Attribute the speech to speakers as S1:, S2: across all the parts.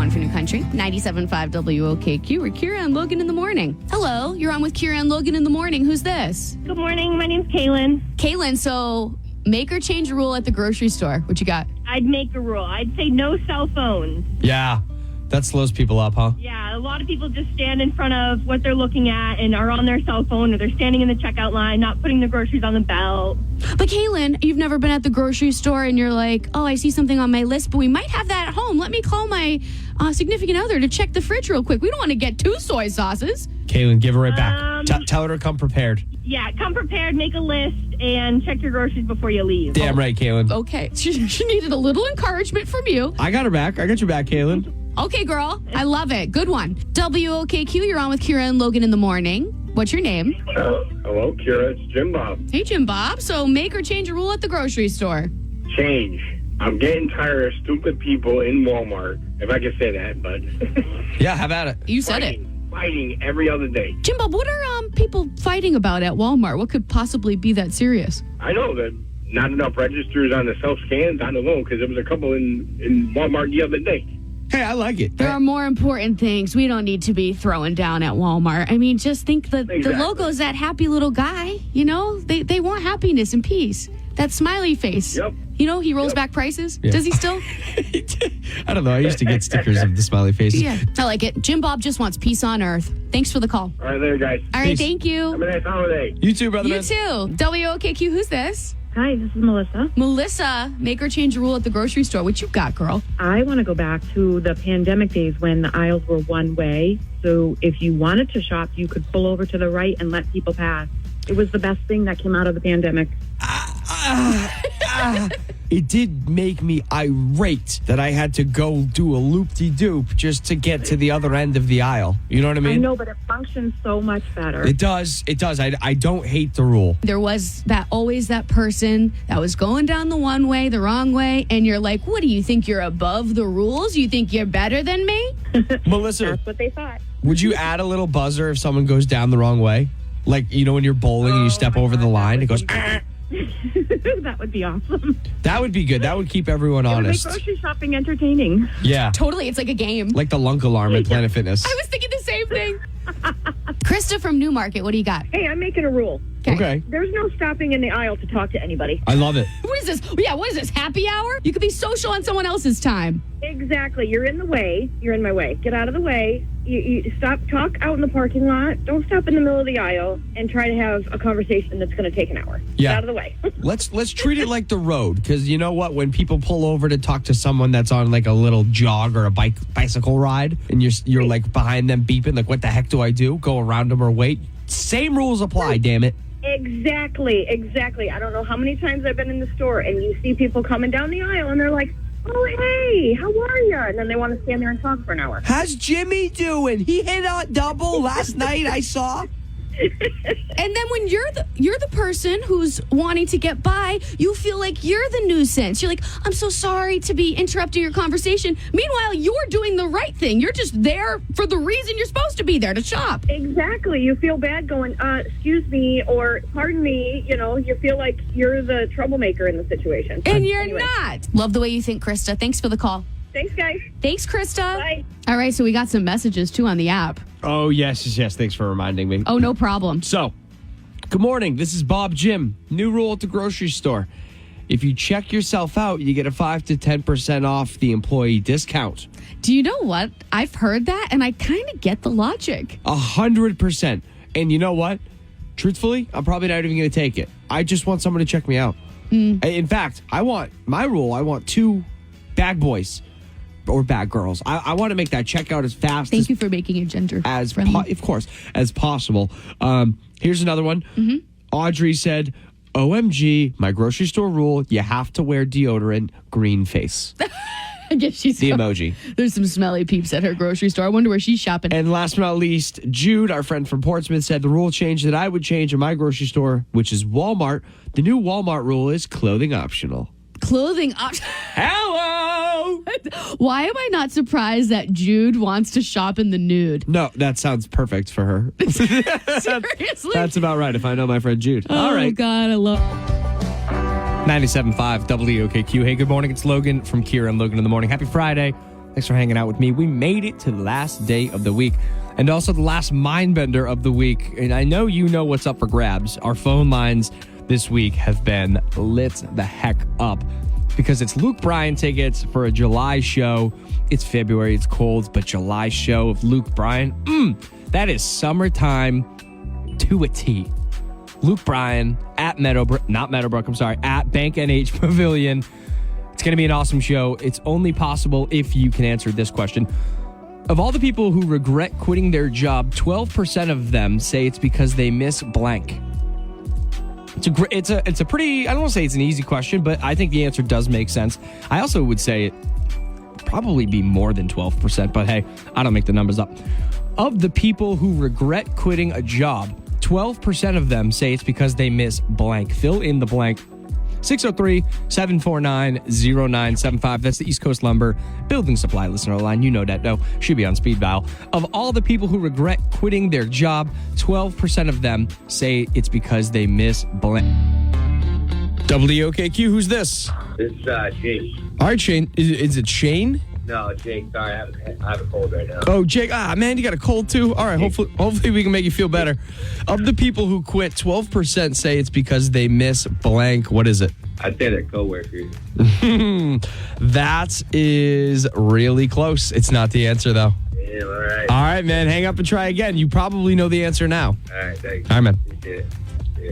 S1: one for New Country. 97.5 WOKQ. We're Kira and Logan in the morning. Hello, you're on with Kira and Logan in the morning. Who's this?
S2: Good morning. My name's Kaylin.
S1: Kaylin, so make or change a rule at the grocery store. What you got?
S2: I'd make a rule. I'd say no cell phones.
S3: Yeah, that slows people up, huh?
S2: Yeah, a lot of people just stand in front of what they're looking at and are on their cell phone, or they're standing in the checkout line, not putting the groceries on the belt.
S1: But Kaylin, you've never been at the grocery store and you're like, oh, I see something on my list, but we might have that at home. Let me call my significant other to check the fridge real quick. We don't want to get 2 soy sauces.
S3: Kaylin, give her right back. Tell her to come prepared.
S2: Yeah, come prepared, make a list, and check your groceries before you leave.
S3: Damn right, Kaylin.
S1: Okay, she needed a little encouragement from you.
S3: I got her back. I got your back, Kaylin.
S1: Okay, girl. I love it. Good one. WOKQ, you're on with Kira and Logan in the morning. What's your name?
S4: Hello, Kira. It's Jim Bob.
S1: Hey, Jim Bob. So make or change a rule at the grocery store.
S4: Change. I'm getting tired of stupid people in Walmart, if I can say that, but...
S3: Yeah, have at it.
S1: You said it.
S4: Fighting every other day.
S1: Jim Bob, what are people fighting about at Walmart? What could possibly be that serious?
S4: I know that not enough registers on the self-scans. I don't know, because there was a couple in Walmart the other day.
S3: Hey, I like it.
S1: There are more important things we don't need to be throwing down at Walmart. I mean, just think the logo's that happy little guy, you know? They want happiness and peace. That smiley face.
S4: Yep.
S1: You know, he rolls back prices.
S3: Yeah.
S1: Does he still?
S3: I don't know. I used to get stickers of the smiley faces.
S1: Yeah, I like it. Jim Bob just wants peace on earth. Thanks for the call.
S4: All right, there, guys.
S1: All right,
S3: Peace.
S1: thank you.
S4: Have a nice holiday.
S3: You too, brother.
S1: You
S3: man.
S1: too. WOKQ, who's this?
S5: Hi, this is Melissa.
S1: Melissa, make or change a rule at the grocery store. What you got, girl?
S5: I want to go back to the pandemic days when the aisles were one way. So if you wanted to shop, you could pull over to the right and let people pass. It was the best thing that came out of the pandemic.
S3: It did make me irate that I had to go do a loop-de-doop just to get to the other end of the aisle. You know what I mean?
S5: I know, but it functions so much better.
S3: It does. It does. I don't hate the rule.
S1: There was always that person that was going down the one way, the wrong way, and you're like, what do you think? You're above the rules? You think you're better than me?
S3: Melissa,
S5: That's what they thought.
S3: would you add a little buzzer if someone goes down the wrong way? Like, you know, when you're bowling and you step over the line, it goes...
S5: That would be awesome.
S3: That would be good. That would keep everyone
S5: It would
S3: honest.
S5: make grocery shopping entertaining.
S3: Yeah.
S1: Totally. It's like a game.
S3: Like the lunk alarm at Planet Fitness.
S1: I was thinking the same thing. Krista from Newmarket, what do you got?
S6: Hey, I'm making a rule.
S3: Okay.
S6: There's no stopping in the aisle to talk to anybody.
S3: I love it.
S1: What is this? Yeah, what is this? Happy hour? You could be social on someone else's time.
S6: Exactly. You're in the way. You're in my way. Get out of the way. You stop, talk out in the parking lot. Don't stop in the middle of the aisle and try to have a conversation that's going to take an hour.
S3: Yeah.
S6: Get out of the way.
S3: Let's treat it like the road, because you know what? When people pull over to talk to someone that's on like a little jog or a bicycle ride, and you're like behind them beeping, like, what the heck do I do? Go around them or wait? Same rules apply, damn it.
S6: Exactly. I don't know how many times I've been in the store and you see people coming down the aisle and they're like, oh, hey, how are you? And then they want to stand there and talk for an hour.
S3: How's Jimmy doing? He hit a double last night, I saw.
S1: And then when you're the person who's wanting to get by, you feel like you're the nuisance. You're like, I'm so sorry to be interrupting your conversation. Meanwhile, you're doing the right thing. You're just there for the reason you're supposed to be there, to shop.
S6: Exactly. You feel bad going, excuse me, or pardon me. You know, you feel like you're the troublemaker in the situation.
S1: And you're
S6: Anyway.
S1: not. Love the way you think, Krista. Thanks for the call.
S6: Thanks, guys.
S1: Thanks, Krista.
S6: Bye.
S1: All right, so we got some messages, too, on the app.
S3: Oh, yes. Thanks for reminding me.
S1: Oh, no problem.
S3: So, good morning. This is Bob Jim. New rule at the grocery store. If you check yourself out, you get a 5 to 10% off the employee discount.
S1: Do you know what? I've heard that, and I kind of get the logic.
S3: 100%. And you know what? Truthfully, I'm probably not even going to take it. I just want someone to check me out. In fact, I want 2 bag boys or bag girls. I want to make that checkout as fast
S1: Thank you for making it gender
S3: as
S1: friendly.
S3: of course, as possible. Here's another one. Audrey said, OMG, my grocery store rule, you have to wear deodorant, green face.
S1: I guess she's
S3: The emoji.
S1: There's some smelly peeps at her grocery store. I wonder where she's shopping.
S3: And last but not least, Jude, our friend from Portsmouth, said the rule change that I would change in my grocery store, which is Walmart. The new Walmart rule is clothing optional.
S1: Clothing option.
S3: Hello!
S1: Why am I not surprised that Jude wants to shop in the nude?
S3: No, that sounds perfect for her.
S1: Seriously?
S3: That's about right if I know my friend Jude. All
S1: Oh,
S3: right.
S1: God, I love
S3: 97.5 WOKQ. Hey, good morning. It's Logan from Kira and Logan in the morning. Happy Friday. Thanks for hanging out with me. We made it to the last day of the week and also the last mind bender of the week. And I know you know what's up for grabs. Our phone lines this week have been lit the heck up because it's Luke Bryan tickets for a July show. It's February, it's cold, but July show of Luke Bryan, that is summertime to a T. Luke Bryan at at Bank NH Pavilion. It's going to be an awesome show. It's only possible if you can answer this question. Of all the people who regret quitting their job, 12% of them say it's because they miss blank. It's a pretty, I don't want to say it's an easy question, but I think the answer does make sense. I also would say it probably be more than 12%, but hey, I don't make the numbers up. Of the people who regret quitting a job, 12% of them say it's because they miss blank. Fill in the blank. 603-749-0975. That's the East Coast Lumber Building Supply listener line. You know that, though. Should be on speed dial. Of all the people who regret quitting their job, 12% of them say it's because they miss blank. WOKQ, who's this?
S7: This is Jake.
S3: All right, Shane. Is it Shane?
S7: No, Jake. Sorry, I have a cold right now.
S3: Oh, Jake. Man, you got a cold too? All right, hopefully we can make you feel better. Of the people who quit, 12% say it's because they miss blank. What is it?
S7: I'd say they're coworkers.
S3: That is really close. It's not the answer, though.
S7: Yeah, all right.
S3: All right, man. Hang up and try again. You probably know the answer now.
S7: All right, thanks.
S3: All right, man.
S7: Yeah.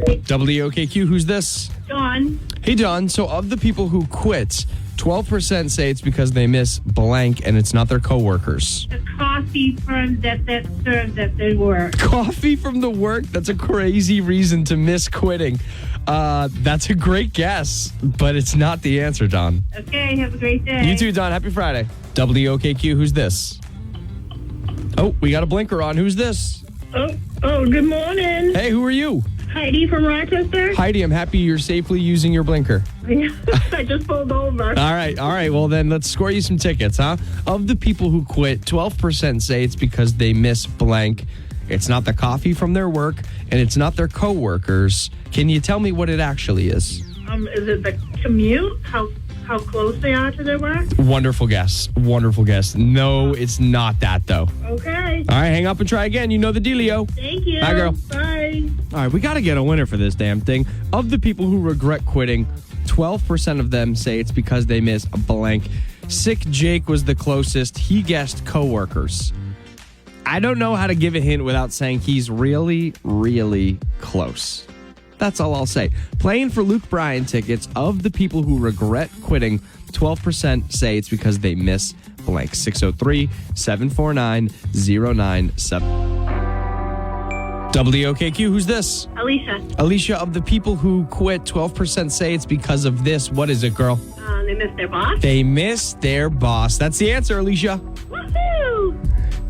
S3: WOKQ, who's this?
S2: Dawn.
S3: Hey, Don. So of the people who quit, 12% say it's because they miss blank and it's not their coworkers.
S8: The coffee firm that serves at their work.
S3: Coffee from the work? That's a crazy reason to miss quitting. That's a great guess, but it's not the answer, Don.
S8: Okay, have a great day.
S3: You too, Don. Happy Friday. WOKQ, who's this? Oh, we got a blinker on. Who's this?
S6: Oh, good morning.
S3: Hey, who are you?
S6: Heidi from Rochester.
S3: Heidi, I'm happy you're safely using your blinker.
S6: I just pulled over.
S3: All right. Well, then let's score you some tickets, huh? Of the people who quit, 12% say it's because they miss blank. It's not the coffee from their work, and it's not their coworkers. Can you tell me what it actually is?
S6: Is it the commute? How close they are to their work?
S3: Wonderful guess. No, it's not that, though.
S6: Okay.
S3: All right, hang up and try again. You know the dealio.
S6: Thank you.
S3: Bye, girl.
S6: Bye.
S3: All right, we got to get a winner for this damn thing. Of the people who regret quitting, 12% of them say it's because they miss a blank. Sick Jake was the closest. He guessed coworkers. I don't know how to give a hint without saying he's really, really close. That's all I'll say. Playing for Luke Bryan tickets, of the people who regret quitting, 12% say it's because they miss blank. 603-749-0975. WOKQ, who's this?
S2: Alicia.
S3: Alicia, of the people who quit, 12% say it's because of this. What is it, girl?
S2: They missed their boss.
S3: They missed their boss. That's the answer, Alicia.
S2: Woohoo!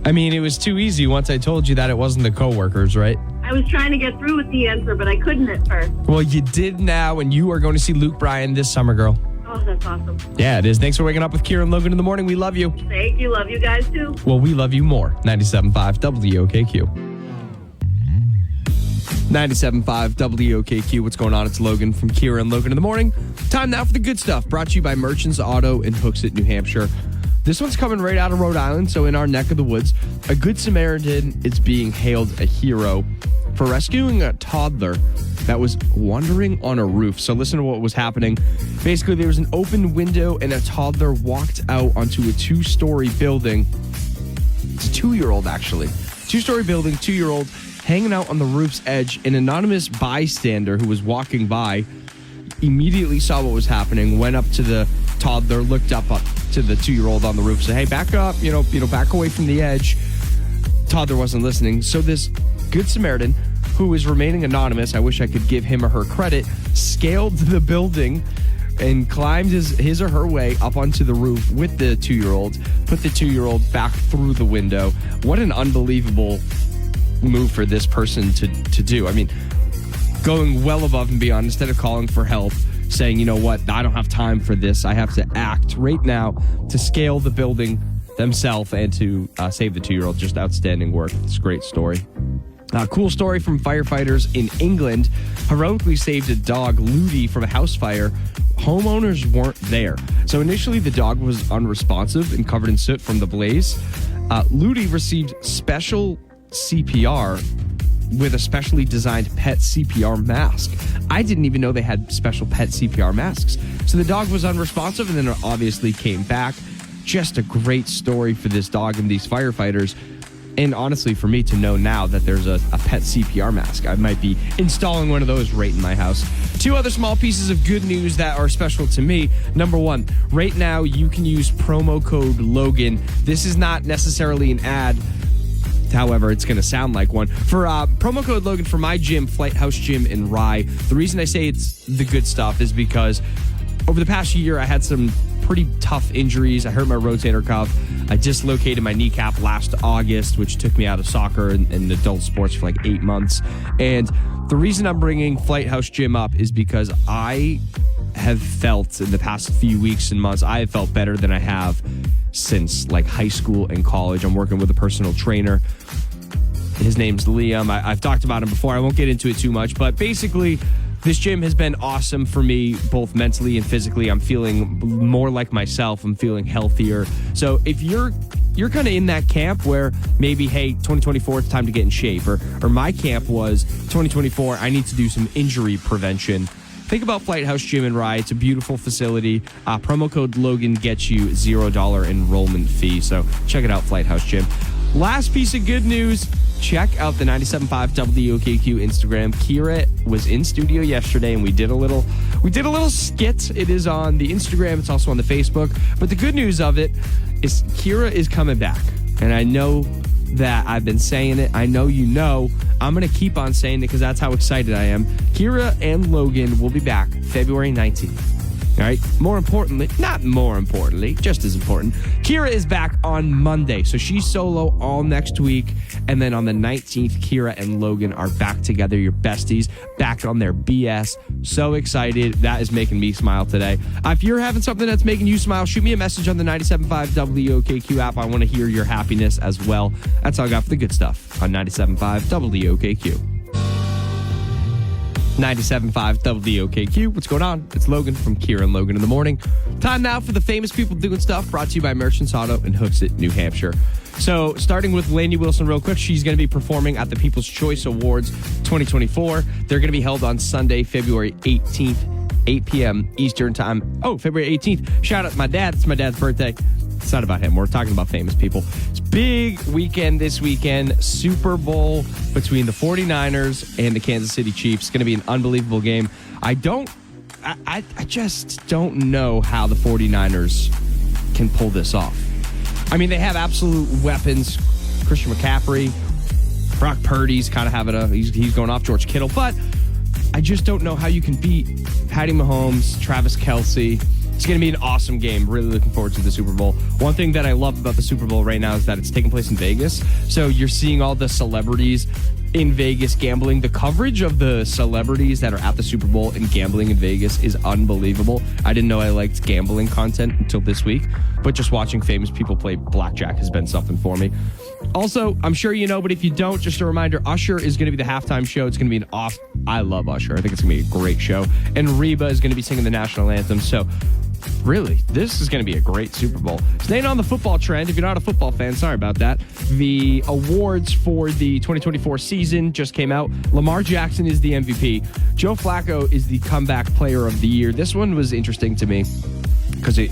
S3: I mean, it was too easy once I told you that it wasn't the coworkers, right?
S2: I was trying to get through with the answer, but I couldn't at first.
S3: Well, you did now, and you are going to see Luke Bryan this summer, girl.
S2: Oh, that's awesome.
S3: Yeah, it is. Thanks for waking up with Kira and Logan in the morning. We love you.
S2: Thank you. Love you guys, too.
S3: Well, we love you more. 97.5 WOKQ. 97.5 WOKQ. What's going on? It's Logan from Kira and Logan in the morning. Time now for the good stuff. Brought to you by Merchants Auto in Hooksett, New Hampshire. This one's coming right out of Rhode Island, so in our neck of the woods. A Good Samaritan is being hailed a hero for rescuing a toddler that was wandering on a roof. So listen to what was happening. Basically, there was an open window and a toddler walked out onto a 2-story building. It's a 2-year-old, actually. 2-story building, 2-year-old, hanging out on the roof's edge. An anonymous bystander who was walking by immediately saw what was happening, went up to the toddler, looked up to the 2-year-old on the roof, said, hey, back up, back away from the edge. Toddler wasn't listening. So this Good Samaritan, who is remaining anonymous, I wish I could give him or her credit, scaled the building and climbed his or her way up onto the roof with the 2-year-old, put the 2-year-old back through the window. What an unbelievable move for this person to do. I mean, going well above and beyond, instead of calling for help, saying, you know what, I don't have time for this. I have to act right now to scale the building themselves and to save the 2-year-old. Just outstanding work. It's a great story. Cool story from firefighters in England. Heroically saved a dog, Ludi, from a house fire. Homeowners weren't there. So initially the dog was unresponsive and covered in soot from the blaze. Ludi received special CPR with a specially designed pet CPR mask. I didn't even know they had special pet CPR masks. So the dog was unresponsive and then it obviously came back. Just a great story for this dog and these firefighters. And honestly, for me to know now that there's a pet CPR mask, I might be installing one of those right in my house. 2 other small pieces of good news that are special to me. Number 1, right now you can use promo code Logan. This is not necessarily an ad. However, it's going to sound like one. For promo code Logan for my gym, Flight House Gym in Rye. The reason I say it's the good stuff is because over the past year, I had some pretty tough injuries. I hurt my rotator cuff. I dislocated my kneecap last August, which took me out of soccer and adult sports for like 8 months. And the reason I'm bringing Flight House Gym up is because I have felt in the past few weeks and months, I have felt better than I have since like high school and college. I'm working with a personal trainer. His name's Liam. I've talked about him before. I won't get into it too much, but basically, this gym has been awesome for me, both mentally and physically. I'm feeling more like myself. I'm feeling healthier. So if you're kind of in that camp where maybe, hey, 2024, it's time to get in shape, or my camp was 2024, I need to do some injury prevention. Think about Flight House Gym in Rye. It's a beautiful facility. Promo code Logan gets you $0 enrollment fee. So check it out, Flight House Gym. Last piece of good news. Check out the 97.5 WOKQ Instagram. Kira was in studio yesterday, and we did a little skit. It is on the Instagram. It's also on the Facebook. But the good news of it is Kira is coming back. And I know that I've been saying it. I know you know. I'm going to keep on saying it because that's how excited I am. Kira and Logan will be back February 19th. All right. Not more importantly, just as important. Kira is back on Monday. So she's solo all next week. And then on the 19th, Kira and Logan are back together, your besties, back on their BS. So excited. That is making me smile today. If you're having something that's making you smile, shoot me a message on the 97.5 WOKQ app. I want to hear your happiness as well. That's all I got for the good stuff on 97.5 WOKQ. 97.5 WOKQ. What's going on? It's Logan from Kira and Logan in the Morning. Time now for the famous people doing stuff, brought to you by Merchants Auto in Hooksett, New Hampshire. So starting with Lainey Wilson real quick, she's going to be performing at the People's Choice Awards 2024. They're going to be held on Sunday, February 18th, 8 p.m. Eastern Time. Oh, February 18th. Shout out to my dad. It's my dad's birthday. It's not about him. We're talking about famous people. It's big weekend this weekend. Super Bowl between the 49ers and the Kansas City Chiefs. It's going to be an unbelievable game. I just don't know how the 49ers can pull this off. I mean, they have absolute weapons. Christian McCaffrey, Brock Purdy's kind of having he's going off George Kittle, but I just don't know how you can beat Patty Mahomes, Travis Kelce. It's going to be an awesome game. Really looking forward to the Super Bowl. One thing that I love about the Super Bowl right now is that it's taking place in Vegas. So you're seeing all the celebrities in Vegas gambling. The coverage of the celebrities that are at the Super Bowl and gambling in Vegas is unbelievable. I didn't know I liked gambling content until this week, but just watching famous people play blackjack has been something for me. Also, I'm sure you know, but if you don't, just a reminder, Usher is going to be the halftime show. It's going to be I love Usher. I think it's going to be a great show. And Reba is going to be singing the national anthem. So really, this is going to be a great Super Bowl. Staying on the football trend, if you're not a football fan, sorry about that. The awards for the 2024 season just came out. Lamar Jackson is the MVP. Joe Flacco is the comeback player of the year. This one was interesting to me because it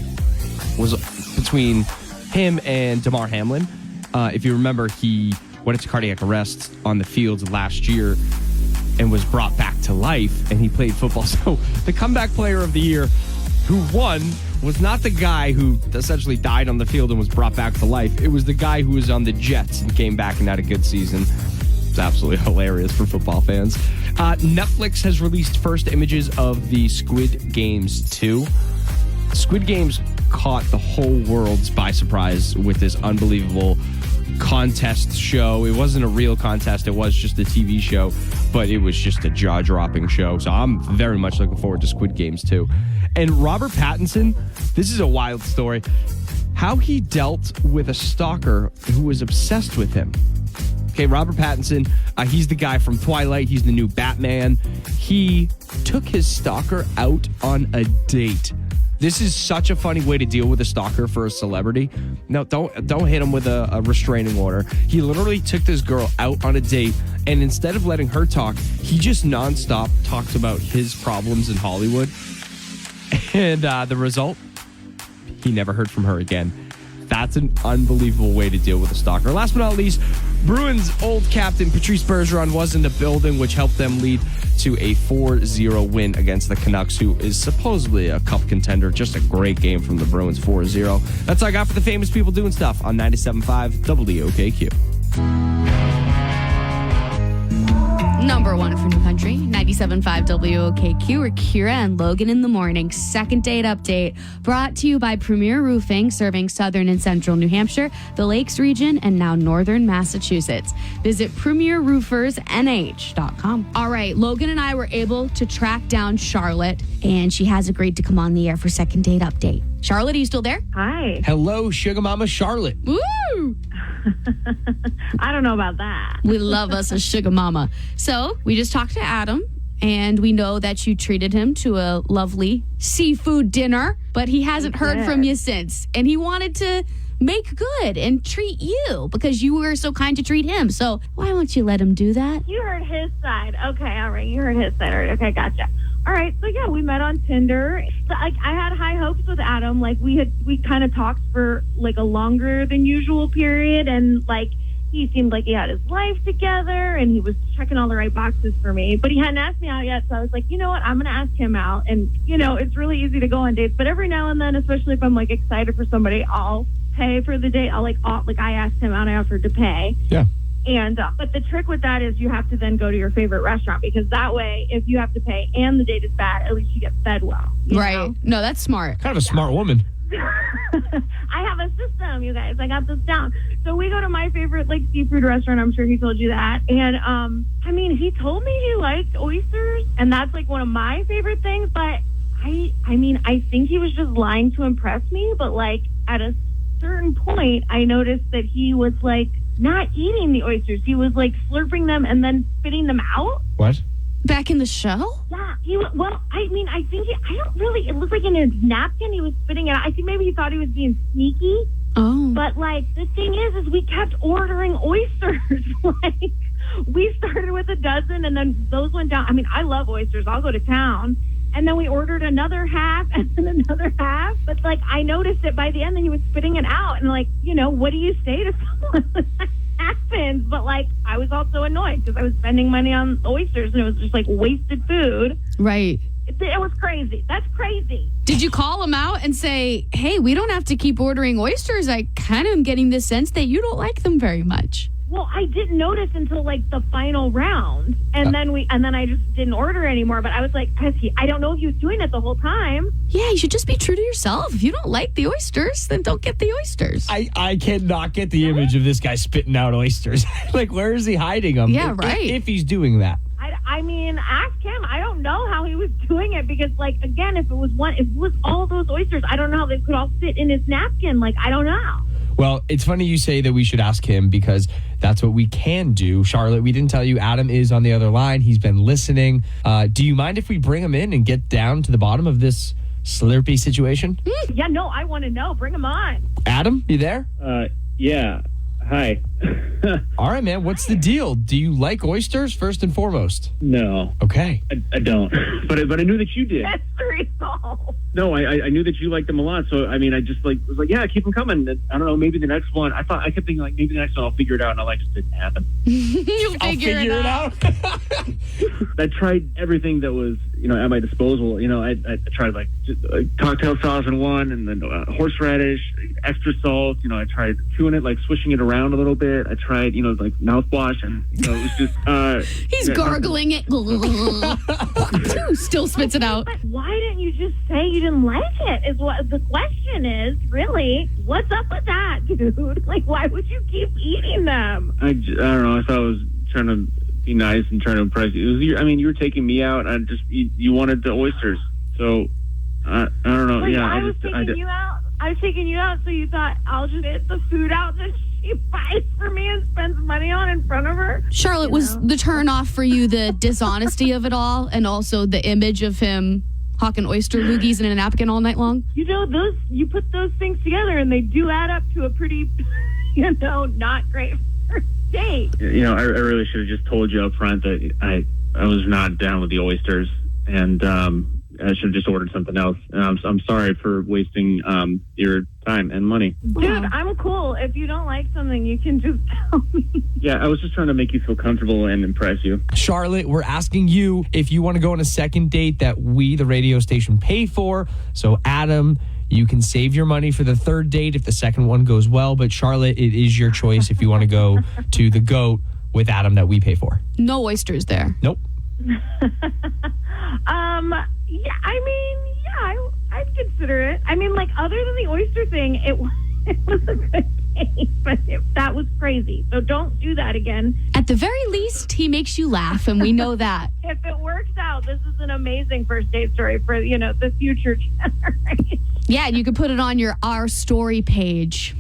S3: was between him and Damar Hamlin. If you remember, he went into cardiac arrest on the field last year and was brought back to life, and he played football. So the comeback player of the year who won was not the guy who essentially died on the field and was brought back to life. It was the guy who was on the Jets and came back and had a good season. It's absolutely hilarious for football fans. Netflix has released first images of the Squid Games 2. Squid Games caught the whole world by surprise with this unbelievable contest show. It wasn't a real contest. It was just a TV show, but it was just a jaw-dropping show. So I'm very much looking forward to Squid Games 2. And Robert Pattinson, this is a wild story. How he dealt with a stalker who was obsessed with him. Okay, Robert Pattinson, he's the guy from Twilight. He's the new Batman. He took his stalker out on a date. This is such a funny way to deal with a stalker for a celebrity. No, don't hit him with a restraining order. He literally took this girl out on a date, and instead of letting her talk, he just nonstop talked about his problems in Hollywood. And the result, he never heard from her again. That's an unbelievable way to deal with a stalker. Last but not least, Bruins old captain Patrice Bergeron was in the building, which helped them lead to a 4-0 win against the Canucks, who is supposedly a cup contender. Just a great game from the Bruins, 4-0. That's all I got for the famous people doing stuff on 97.5 WOKQ.
S1: Number one from the country, 97.5 WOKQ, or Kira and Logan in the morning. Second date update brought to you by Premier Roofing, serving southern and central New Hampshire, the Lakes region, and now northern Massachusetts. Visit premierroofersnh.com. All right, Logan and I were able to track down Charlotte, and she has agreed to come on the air for second date update. Charlotte, are you still there?
S5: Hi.
S3: Hello, Sugar Mama Charlotte.
S1: Woo!
S5: I don't know about that.
S1: We love us a sugar mama. So we just talked to Adam, and we know that you treated him to a lovely seafood dinner, but he hasn't heard from you since. And he wanted to make good and treat you because you were so kind to treat him. So why won't you let him do that?
S6: You heard his side. Okay, all right. You heard his side. All right, okay, gotcha. All right, so yeah, we met on Tinder. So, I had high hopes with Adam. Like we kind of talked for like a longer than usual period, and like he seemed like he had his life together, and he was checking all the right boxes for me. But he hadn't asked me out yet, so I was like, you know what, I'm gonna ask him out. And you know, it's really easy to go on dates, but every now and then, especially if I'm like excited for somebody, I'll pay for the date. I asked him out, I offered to pay.
S3: Yeah.
S6: And but the trick with that is you have to then go to your favorite restaurant, because that way, if you have to pay and the date is bad, at least you get fed well.
S1: Right.
S6: know?
S1: No, that's smart.
S3: Kind of a smart woman.
S6: I have a system, you guys. I got this down. So we go to my favorite like seafood restaurant. I'm sure he told you that. And I mean, he told me he liked oysters, and that's like one of my favorite things. But I mean, I think he was just lying to impress me. But like at a certain point, I noticed that he was like not eating the oysters. He was like slurping them and then spitting them out.
S3: What?
S1: Back in the show?
S6: Yeah. Well, I mean, I think I don't really, it looked like in his napkin he was spitting it out. I think maybe he thought he was being sneaky.
S1: Oh.
S6: But like, the thing is we kept ordering oysters. Like, we started with a dozen and then those went down. I mean, I love oysters. I'll go to town. And then we ordered another half and then another half. But, like, I noticed it by the end that he was spitting it out. And, like, you know, what do you say to someone when that happens? But, like, I was also annoyed because I was spending money on oysters and it was just, like, wasted food.
S1: Right.
S6: It was crazy. That's crazy.
S1: Did you call him out and say, hey, we don't have to keep ordering oysters? I kind of am getting the sense that you don't like them very much.
S6: Well, I didn't notice until like the final round, and then I just didn't order anymore. But I was like, I don't know if he was doing it the whole time.
S1: Yeah, you should just be true to yourself. If you don't like the oysters, then don't get the oysters.
S3: I cannot get the image of this guy spitting out oysters. Like, where is he hiding them?
S1: Yeah, right.
S3: If he's doing that.
S6: I mean, ask him. I don't know how he was doing it because, like, again, if it was all those oysters, I don't know how they could all fit in his napkin. Like, I don't know.
S3: Well, it's funny you say that we should ask him because that's what we can do. Charlotte, we didn't tell you Adam is on the other line. He's been listening. Do you mind if we bring him in and get down to the bottom of this Slurpee situation?
S6: Yeah, no, I want to know. Bring him on.
S3: Adam, you there?
S9: Yeah. Hi.
S3: All right, man. What's the deal? Do you like oysters first and foremost?
S9: No.
S3: Okay.
S9: I don't. But I knew that you did.
S6: Mystery solved.
S9: No, I knew that you liked them a lot. So, I mean, I just was like, yeah, keep them coming. I don't know, maybe the next one. I kept thinking, like, maybe the next one I'll figure it out. And it just didn't happen.
S1: I'll figure it out.
S9: I tried everything that was, at my disposal. I tried, like, cocktail sauce in one and then horseradish, extra salt. I tried chewing it, like, swishing it around a little bit. I tried, like, mouthwash. And, it was just...
S1: He's gargling it. Still spits it out.
S6: But why didn't you just say you didn't like it? Is what the question is, really. What's up with that, dude? Like, why would you keep eating them?
S9: I don't know. I thought I was trying to be nice and trying to impress you. You were taking me out. You wanted the oysters. So, I don't know.
S6: Like,
S9: yeah,
S6: I was taking you out? I was taking you out, so you thought I'll just get the food out that she buys for me and spends money on in front of her.
S1: Charlotte, was the turn off for you the dishonesty of it all, and also the image of him hawking oyster loogies in a napkin all night long?
S6: You put those things together, and they do add up to a pretty, not great first date.
S9: I really should have just told you up front that I was not down with the oysters, and I should have just ordered something else. And I'm sorry for wasting your time and money.
S6: Dude, I'm cool. If you don't like something, you can just tell me.
S9: Yeah, I was just trying to make you feel comfortable and impress you.
S3: Charlotte, we're asking you if you want to go on a second date that we, the radio station, pay for. So, Adam, you can save your money for the third date if the second one goes well. But, Charlotte, it is your choice if you want to go to the GOAT with Adam that we pay for.
S1: No oysters there.
S3: Nope.
S6: I'd consider it. I mean, like, other than the oyster thing, it was a good date, but that was crazy. So don't do that again.
S1: At the very least, he makes you laugh, and we know that.
S6: If it works out, this is an amazing first date story for, the future generation.
S1: Yeah, and you can put it on your Our Story page.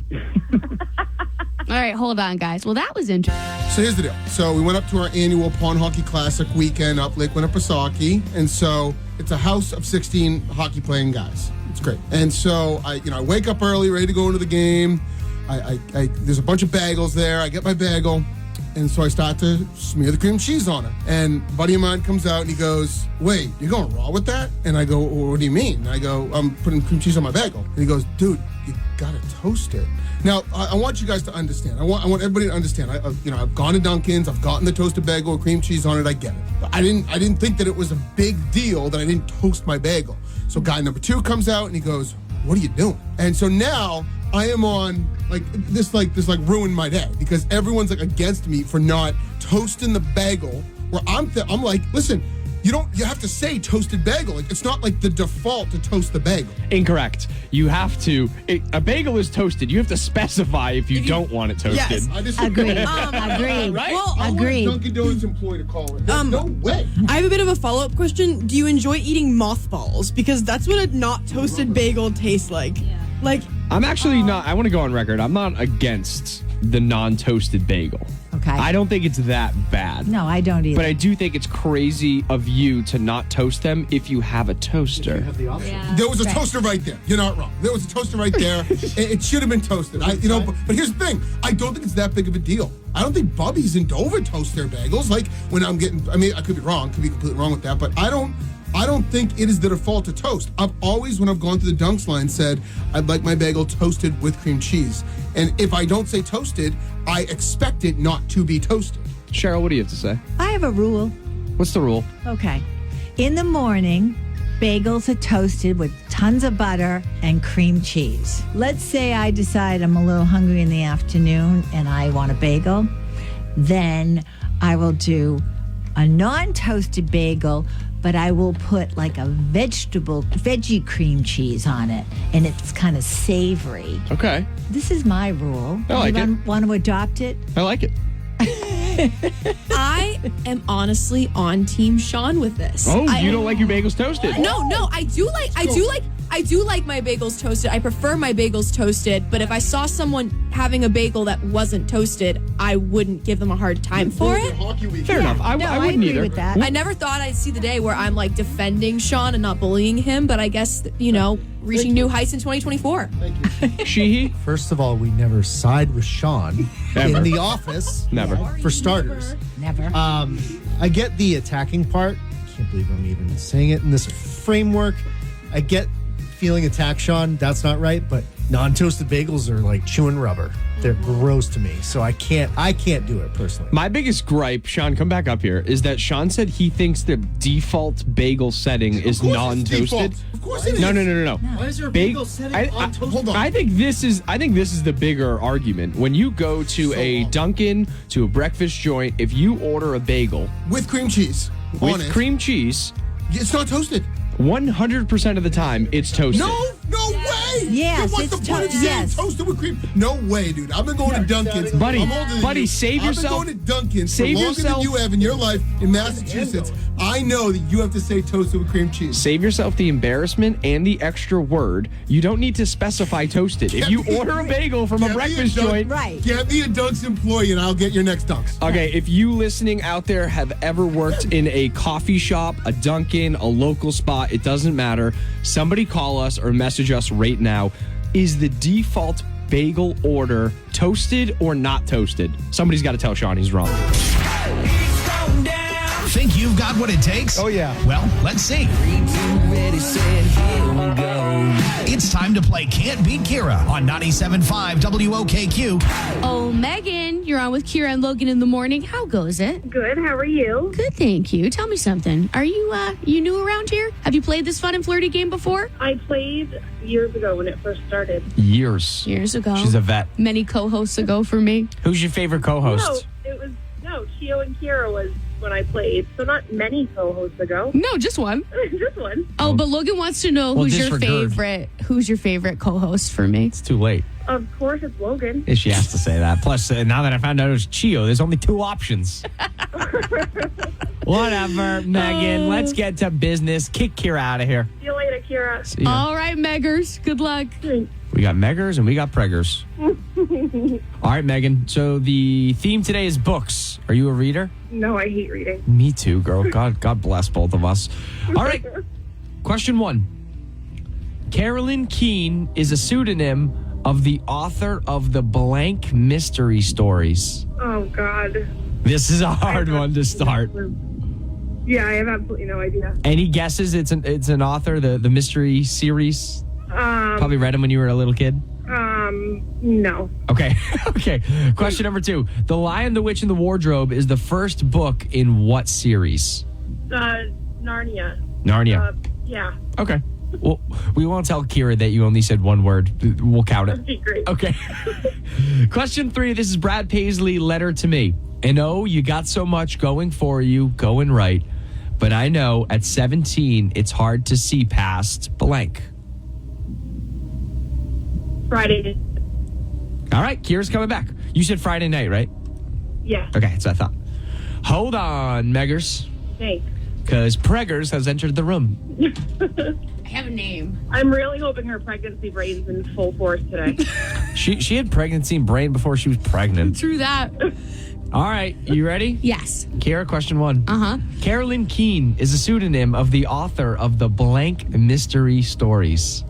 S1: All right, hold on, guys. Well, that was interesting.
S10: So here's the deal. So we went up to our annual Pond Hockey Classic weekend up Lake Winnipesaukee. And so it's a house of 16 hockey playing guys. It's great. And so I wake up early, ready to go into the game. There's a bunch of bagels there. I get my bagel. And so I start to smear the cream cheese on it. And a buddy of mine comes out and he goes, "Wait, you're going raw with that?" And I go, "Well, what do you mean?" And I go, "I'm putting cream cheese on my bagel." And he goes, "Dude, you gotta toast it." Now, I want you guys to understand. I want everybody to understand. I've gone to Dunkin's. I've gotten the toasted bagel with cream cheese on it. I get it. But I didn't think that it was a big deal that I didn't toast my bagel. So guy number 2 comes out and he goes, "What are you doing?" And so now I am on this ruined my day because everyone's against me for not toasting the bagel. Where I'm like, listen, you have to say toasted bagel. It's not like the default to toast the bagel.
S3: Incorrect. You have to. A bagel is toasted. You have to specify if you don't want it toasted.
S10: Yes, I disagree.
S11: Agreed.
S3: Right?
S11: Well,
S10: I want a
S11: agreed.
S10: Dunkin' Donuts employee to call it. No way.
S11: I have a bit of a follow-up question. Do you enjoy eating mothballs? Because that's what a not toasted bagel tastes like. Yeah.
S3: I'm actually not. I want to go on record. I'm not against the non-toasted bagel.
S12: Okay.
S3: I don't think it's that bad.
S12: No, I don't either.
S3: But I do think it's crazy of you to not toast them if you have a toaster.
S10: If you have the option. Yeah. There was a toaster right there. You're not wrong. There was a toaster right there. It should have been toasted. But here's the thing. I don't think it's that big of a deal. I don't think Bubby's in Dover toast their bagels. Like when I could be wrong. Could be completely wrong with that. But I don't think it is the default to toast. I've always, when I've gone through the Dunks line, said I'd like my bagel toasted with cream cheese. And if I don't say toasted, I expect it not to be toasted.
S3: Cheryl, what do you have to say?
S12: I have a rule.
S3: What's the rule?
S12: Okay. In the morning, bagels are toasted with tons of butter and cream cheese. Let's say I decide I'm a little hungry in the afternoon and I want a bagel. Then I will do a non-toasted bagel, but I will put like a veggie cream cheese on it, and it's kind of savory.
S3: Okay.
S12: This is my rule.
S3: I like it.
S12: Want to adopt it?
S3: I like it.
S11: I am honestly on Team Sean with this.
S3: Oh, you don't like your bagels toasted?
S11: No, I do like my bagels toasted. I prefer my bagels toasted, but if I saw someone having a bagel that wasn't toasted, I wouldn't give them a hard time for it.
S3: Fair enough. I wouldn't
S12: agree
S3: either.
S12: with that.
S11: I never thought I'd see the day where I'm like defending Sean and not bullying him, but I guess, reaching new heights in 2024.
S10: Thank you.
S3: She?
S13: First of all, we never side with Sean
S3: Never.
S13: in the office.
S3: Never.
S13: For starters.
S12: Never.
S13: I get the attacking part. I can't believe I'm even saying it in this framework. I get feeling attacked, Sean. That's not right. But non-toasted bagels are like chewing rubber. They're gross to me. So I can't do it personally.
S3: My biggest gripe, Sean, come back up here, is that Sean said he thinks the default bagel setting is non-toasted.
S10: Of course it is.
S3: No.
S13: Why is there a bagel setting on toasted?
S10: Hold on.
S3: I think this is the bigger argument. When you go to a Dunkin', to a breakfast joint, if you order a bagel
S10: With cream cheese on
S3: with
S10: it,
S3: cream cheese,
S10: it's not toasted.
S3: 100% of the time it's toasted.
S10: No way.
S12: Yes,
S10: What's the
S12: it's
S10: point of saying
S12: yes.
S10: toasted with cream? No way, dude. I've been going to Dunkin's.
S3: Buddy,
S10: I'm older than
S3: buddy,
S10: you.
S3: save yourself.
S10: I've been going to Dunkin's
S3: Save
S10: for longer
S3: yourself.
S10: than you have in your life in Massachusetts. I know that you have to say toasted with cream cheese.
S3: Save yourself the embarrassment and the extra word. You don't need to specify toasted. If you order a bagel from a breakfast joint,
S12: Right.
S10: Get me a Dunk's employee and I'll get your next Dunk's.
S3: Okay, if you listening out there have ever worked in a coffee shop, a Dunkin', a local spot, it doesn't matter. Somebody call us or message us right now. Is the default bagel order toasted or not toasted? Somebody's got to tell Sean he's wrong.
S14: Think you've got what it takes?
S13: Oh, yeah.
S14: Well, let's see. 3, 2, ready, set, here we go. It's time to play Can't Beat Kira on 97.5 WOKQ.
S1: Oh, Megan, you're on with Kira and Logan in the morning. How goes it?
S6: Good. How are you?
S1: Good, thank you. Tell me something. Are you you new around here? Have you played this fun and flirty game before?
S6: I played years ago when it first started.
S3: Years.
S1: Years ago.
S3: She's a vet.
S1: Many co-hosts ago for me.
S3: Who's your favorite co-host?
S6: Chio and Kira was when I played, so not many co-hosts ago.
S1: No, just one.
S6: Just one.
S1: Oh, but Logan wants to know
S3: Well,
S1: who's your
S3: disregard.
S1: favorite. Who's your favorite co-host for me?
S3: It's too late.
S6: Of course, it's Logan.
S3: She has to say that. Plus, now that I found out it was Chio, there's only 2 options. Whatever, Megan. Let's get to business. Kick Kira out of here.
S6: See you later, Kira.
S3: See ya.
S1: All right, Meggers. Good luck.
S3: We got Meggers and we got Preggers. All right, Megan. So the theme today is books. Are you a reader?
S6: No, I hate reading.
S3: Me too, girl. God bless both of us. All right. Question 1. Carolyn Keene is a pseudonym of the author of the blank mystery stories.
S6: Oh, God.
S3: This is a hard one to start.
S6: Yeah, I have absolutely no idea.
S3: Any guesses? It's an author, the mystery series. Probably read them when you were a little kid.
S6: No.
S3: Okay. Okay. Question number 2. The Lion, the Witch, and the Wardrobe is the first book in what series?
S6: Narnia.
S3: Narnia.
S6: Yeah.
S3: Okay. Well, we won't tell Kira that you only said one word. We'll count it.
S6: That'd be great.
S3: Okay. Question 3. This is Brad Paisley, Letter to Me. And oh, you got so much going for you, going right. But I know at 17, it's hard to see past blank.
S6: Friday.
S3: All right, Kira's coming back. You said Friday night, right?
S6: Yeah.
S3: Okay, that's what I thought. Hold on, Meggers,
S6: Thanks.
S3: because Preggers has entered the room.
S1: I have a name.
S6: I'm really hoping her pregnancy brain's in full force today.
S3: She had pregnancy brain before she was pregnant.
S1: True that.
S3: All right, you ready?
S1: Yes.
S3: Kira, question 1.
S1: Uh-huh.
S3: Carolyn Keene is a pseudonym of the author of the blank mystery stories.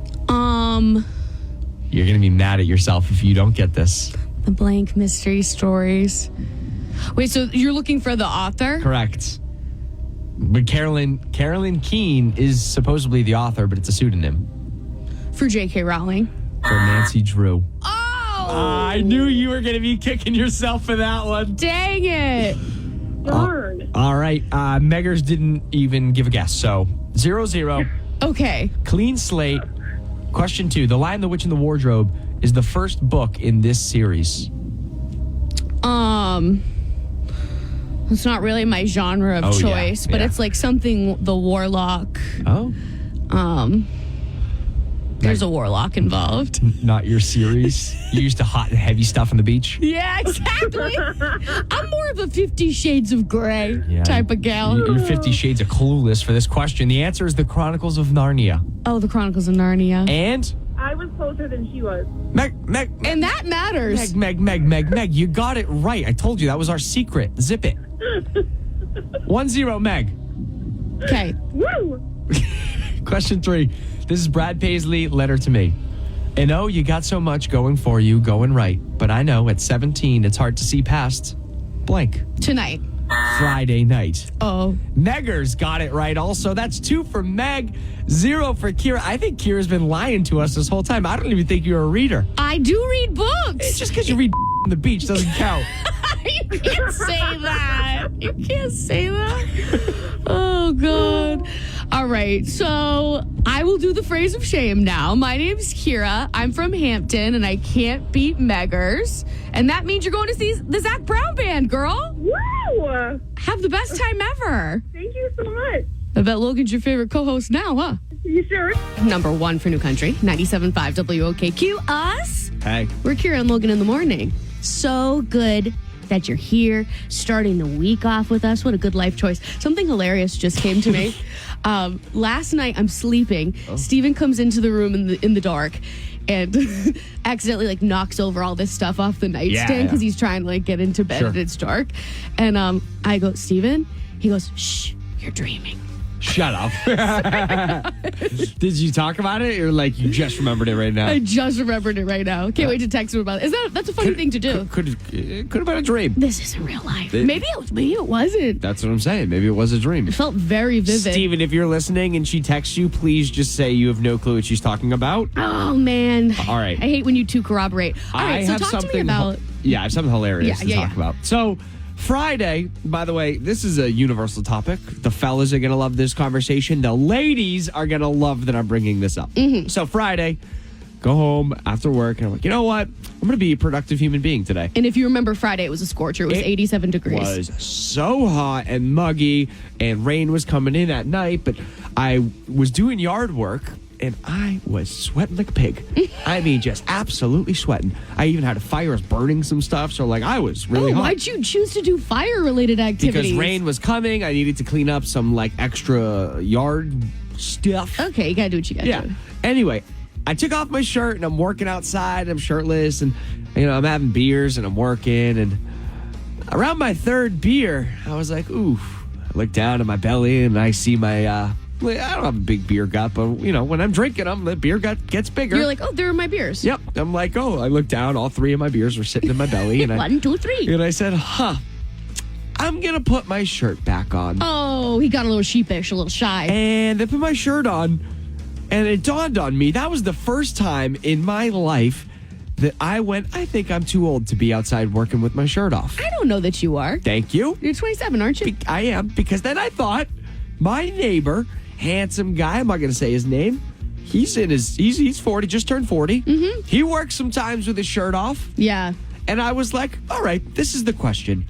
S3: You're going to be mad at yourself if you don't get this.
S1: The blank mystery stories. Wait, so you're looking for the author?
S3: Correct. But Carolyn Keene is supposedly the author, but it's a pseudonym.
S1: For J.K. Rowling.
S3: For Nancy Drew.
S1: Oh!
S3: I knew you were going to be kicking yourself for that one.
S1: Dang it.
S6: Darn.
S3: All right. Meggers didn't even give a guess, so 0-0.
S1: Okay.
S3: Clean slate. Question 2. The Lion, the Witch, and the Wardrobe is the first book in this series.
S1: It's not really my genre of choice, but it's like something the warlock.
S3: Oh.
S1: There's a warlock involved.
S3: Not your series. You used to hot and heavy stuff on the beach.
S1: Yeah, exactly. I'm more of a 50 Shades of Grey type of gal.
S3: You're 50 Shades of Clueless for this question. The answer is the Chronicles of Narnia.
S1: Oh, the Chronicles of Narnia.
S3: And?
S6: I was closer than she was.
S3: Meg.
S1: And that matters.
S3: Meg. You got it right. I told you that was our secret. Zip it. 1-0, Meg.
S1: Okay.
S6: Woo!
S3: Question 3. This is Brad Paisley, Letter to Me. And oh, you got so much going for you, going right. But I know at 17, it's hard to see past blank.
S1: Tonight.
S3: Friday night.
S1: Oh.
S3: Meggers got it right also. That's 2 for Meg, 0 for Kira. I think Kira's been lying to us this whole time. I don't even think you're a reader.
S1: I do read books.
S3: Just because you read on the beach doesn't count.
S1: You can't say that. You can't say that. Oh, God. All right. So I will do the phrase of shame now. My name's Kira. I'm from Hampton, and I can't beat Meggers. And that means you're going to see the Zach Brown Band, girl.
S6: Woo!
S1: Have the best time ever.
S6: Thank you so much.
S1: I bet Logan's your favorite co-host now, huh?
S6: You sure?
S1: Number 1 for New Country, 97.5 WOKQ. Us?
S3: Hey.
S1: We're Kira and Logan in the morning. So good that you're here, starting the week off with us. What a good life choice. Something hilarious just came to me. Last night, I'm sleeping. Steven comes into the room in the dark and accidentally knocks over all this stuff off the nightstand because he's trying to get into bed and it's dark. And I go, Steven? He goes, shh, you're dreaming.
S3: Shut up. Did you talk about it or you just remembered it right now?
S1: I just remembered it right now. Can't wait to text him about it. That's a funny thing to do.
S3: Could have been a dream.
S1: This isn't real life. Maybe it wasn't.
S3: That's what I'm saying. Maybe it was a dream.
S1: It felt very vivid.
S3: Steven, if you're listening and she texts you, please just say you have no clue what she's talking about.
S1: Oh, man.
S3: All right.
S1: I hate when you two corroborate. All right, so talk to me about...
S3: I have something hilarious to talk about. So... Friday, by the way, this is a universal topic. The fellas are going to love this conversation. The ladies are going to love that I'm bringing this up.
S1: Mm-hmm.
S3: So Friday, go home after work, and I'm like, you know what? I'm going to be a productive human being today.
S1: And if you remember Friday, it was a scorcher. It was 87 degrees.
S3: It was so hot and muggy, and rain was coming in at night, but I was doing yard work, and I was sweating like a pig. I mean, just absolutely sweating. I even had a fire. I was burning some stuff, so I was really hot.
S1: Why'd you choose to do fire-related activities?
S3: Because rain was coming. I needed to clean up some extra yard stuff.
S1: Okay, you gotta do what you gotta do.
S3: Anyway, I took off my shirt and I'm working outside. I'm shirtless and I'm having beers and I'm working. And around my third beer, I was like, ooh. I look down at my belly and I see my. I don't have a big beer gut, but, when I'm drinking them, the beer gut gets bigger.
S1: You're like, oh, there are my beers.
S3: Yep. I'm like, I look down. All three of my beers were sitting in my belly. And
S1: 1, 2, 3.
S3: And I said, I'm going to put my shirt back on.
S1: Oh, he got a little sheepish, a little shy.
S3: And I put my shirt on, and it dawned on me, that was the first time in my life that I think I'm too old to be outside working with my shirt off.
S1: I don't know that you are.
S3: Thank you.
S1: You're 27, aren't you?
S3: I am, because then I thought, my neighbor... handsome guy, I'm not going to say his name. He's 40, just turned 40.
S1: Mm-hmm.
S3: He works sometimes with his shirt off.
S1: Yeah.
S3: And I was like, all right, this is the question.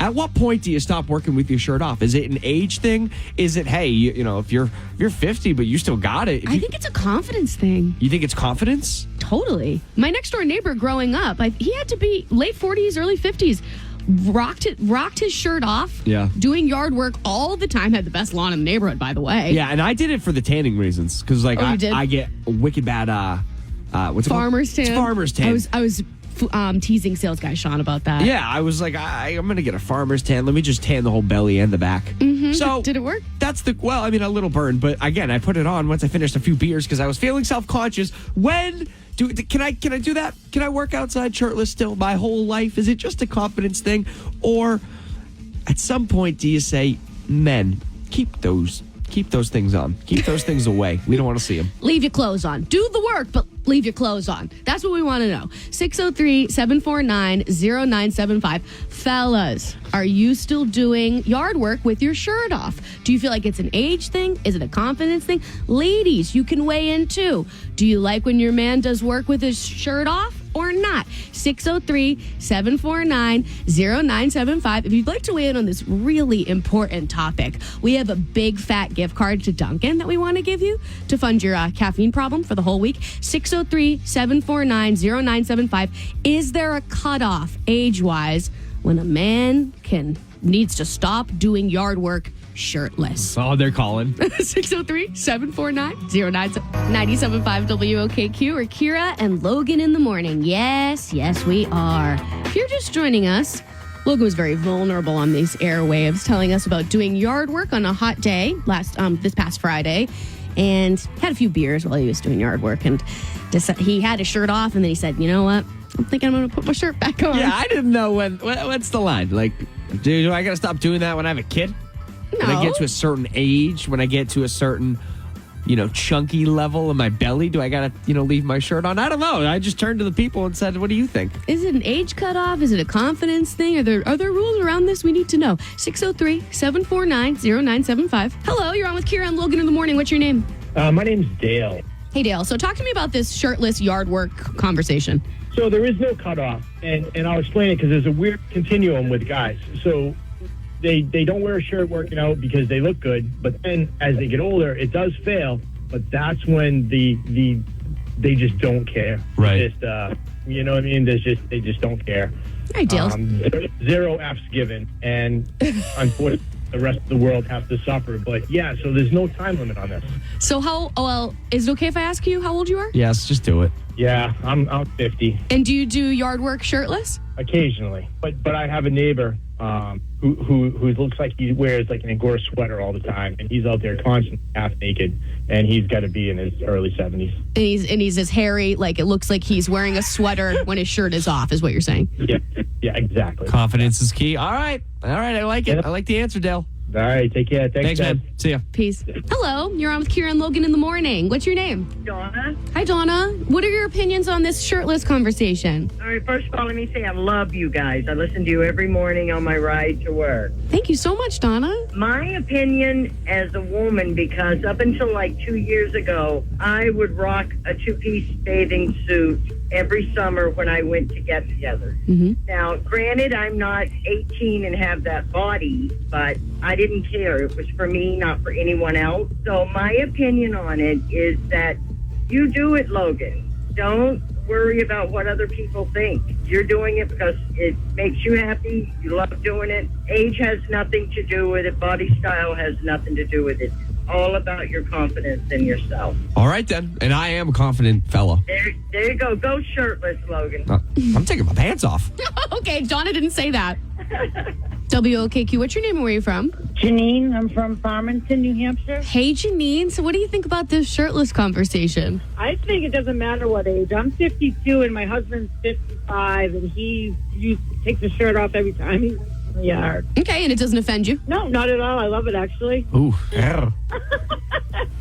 S3: At what point do you stop working with your shirt off? Is it an age thing? Is it, hey, if you're 50, but you still got it?
S1: I think it's a confidence thing.
S3: You think it's confidence?
S1: Totally. My next door neighbor growing up, he had to be late 40s, early 50s. Rocked his shirt off.
S3: Yeah.
S1: Doing yard work all the time. Had the best lawn in the neighborhood, by the way.
S3: Yeah, and I did it for the tanning reasons. Because, I get a wicked bad, what's it called?
S1: Farmer's tan.
S3: It's farmer's tan.
S1: I was teasing sales guy Sean about that.
S3: Yeah, I was like, I'm going to get a farmer's tan. Let me just tan the whole belly and the back.
S1: Mm-hmm.
S3: So
S1: did it work?
S3: That's a little burn. But again, I put it on once I finished a few beers because I was feeling self-conscious. Can I do that? Can I work outside shirtless still my whole life? Is it just a confidence thing? Or at some point do you say, men, keep those things on. Keep those things away. We don't want to see them.
S1: Leave your clothes on. Do the work, but leave your clothes on. That's what we want to know. 603-749-0975. Fellas, are you still doing yard work with your shirt off? Do you feel like it's an age thing? Is it a confidence thing? Ladies, you can weigh in too. Do you like when your man does work with his shirt off or not? 603-749-0975. If you'd like to weigh in on this really important topic, we have a big fat gift card to Dunkin' that we want to give you to fund your caffeine problem for the whole week. 603-749-0975. Is there a cutoff age-wise when a man needs to stop doing yard work shirtless?
S3: Oh, they're calling.
S1: 603-749-0975 WOKQ or Kira and Logan in the morning. Yes, we are. If you're just joining us, Logan was very vulnerable on these airwaves, telling us about doing yard work on a hot day this past Friday, and had a few beers while he was doing yard work, and he had his shirt off, and then he said, you know what? I'm thinking I'm going to put my shirt back on.
S3: Yeah, I didn't know what's the line? Like, do I got to stop doing that when I have a kid?
S1: No.
S3: When I get to a certain age, when I get to a certain, chunky level in my belly, do I got to, leave my shirt on? I don't know. I just turned to the people and said, what do you think?
S1: Is it an age cutoff? Is it a confidence thing? Are there rules around this? We need to know. 603-749-0975. Hello, you're on with Kira and Logan in the morning. What's your name?
S15: My name's Dale.
S1: Hey, Dale. So talk to me about this shirtless yard work conversation.
S15: So there is no cutoff, and I'll explain it because there's a weird continuum with guys. So they don't wear a shirt working out because they look good, but then as they get older, it does fail. But that's when they just don't care.
S3: Right.
S15: Just You know what I mean? They just don't care.
S1: All right, Dale.
S15: Zero F's given, and unfortunately, the rest of the world has to suffer. But yeah, so there's no time limit on this.
S1: So is it okay if I ask you how old you are?
S3: Yes, just do it.
S15: Yeah, I'm 50
S1: And do you do yard work shirtless?
S15: occasionally, but I have a neighbor who looks like he wears like an Angora sweater all the time, and he's out there constantly half naked, and he's got to be in his early 70s.
S1: And he's as hairy, like it looks like he's wearing a sweater when his shirt is off, is what you're saying.
S15: Yeah, exactly.
S3: Confidence is key. All right. I like it. I like the answer, Dale.
S15: All right, take care.
S3: Thanks, man. See ya.
S1: Peace. Hello, you're on with Kira and Logan in the morning. What's your name?
S16: Donna.
S1: Hi, Donna. What are your opinions on this shirtless conversation?
S16: All right, first of all, let me say I love you guys. I listen to you every morning on my ride to work.
S1: Thank you so much, Donna.
S16: My opinion as a woman, because up until like 2 years ago, I would rock a two-piece bathing suit every summer when I went to get together. Now, granted, I'm not 18 and have that body, but I didn't care. It was for me, not for anyone else. So my opinion on it is that you do it, Logan. Don't worry about what other people think. You're doing it because it makes you happy. You love doing it. Age has nothing to do with it. Body style has nothing to do with it. All about your confidence in yourself.
S3: All right, then. And I am a confident fella.
S16: There you go. Go shirtless, Logan.
S3: I'm taking my pants off.
S1: Okay, Donna didn't say that. WOKQ, what's your name and where are you from?
S8: Janine, I'm from Farmington, New Hampshire.
S1: Hey, Janine. So what do you think about this shirtless conversation?
S8: I think it doesn't matter what age. I'm 52 and my husband's 55, and he takes his shirt off every time he's in the yard.
S1: Okay, and it doesn't offend you?
S8: No, not at all. I love it, actually.
S3: Ooh.